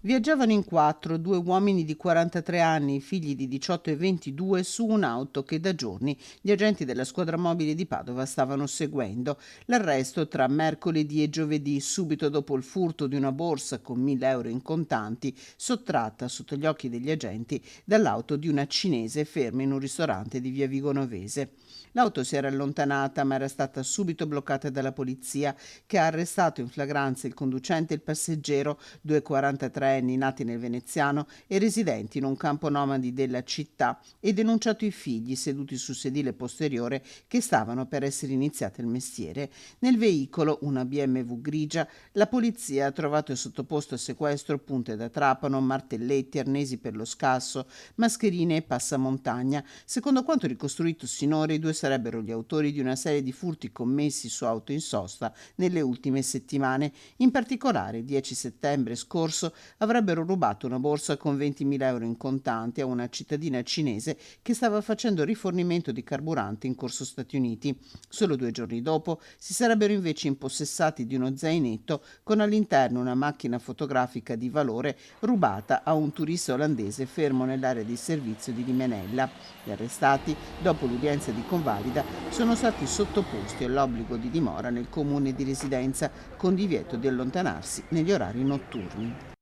Viaggiavano in quattro, due uomini di 43 anni, figli di 18 e 22, su un'auto che da giorni gli agenti della squadra mobile di Padova stavano seguendo. L'arresto tra mercoledì e giovedì, subito dopo il furto di una borsa con 1.000 euro in contanti, sottratta sotto gli occhi degli agenti dall'auto di una cinese ferma in un ristorante di via Vigonovese. L'auto si era allontanata, ma era stata subito bloccata dalla polizia, che ha arrestato in flagranza il conducente e il passeggero, due 43enni nati nel veneziano e residenti in un campo nomadi della città, e denunciato i figli seduti sul sedile posteriore che stavano per essere iniziati il mestiere. Nel veicolo, una BMW grigia, la polizia ha trovato e sottoposto a sequestro punte da trapano, martelletti, arnesi per lo scasso, mascherine e passamontagna. Secondo quanto ricostruito sinora, i due sarebbero gli autori di una serie di furti commessi su auto in sosta nelle ultime settimane. In particolare, il 10 settembre scorso avrebbero rubato una borsa con 20.000 euro in contanti a una cittadina cinese che stava facendo rifornimento di carburante in corso Stati Uniti. Solo 2 giorni dopo si sarebbero invece impossessati di uno zainetto con all'interno una macchina fotografica di valore rubata a un turista olandese fermo nell'area di servizio di Limenella. Gli arrestati, dopo l'udienza di convalida, sono stati sottoposti all'obbligo di dimora nel comune di residenza con divieto di allontanarsi negli orari notturni.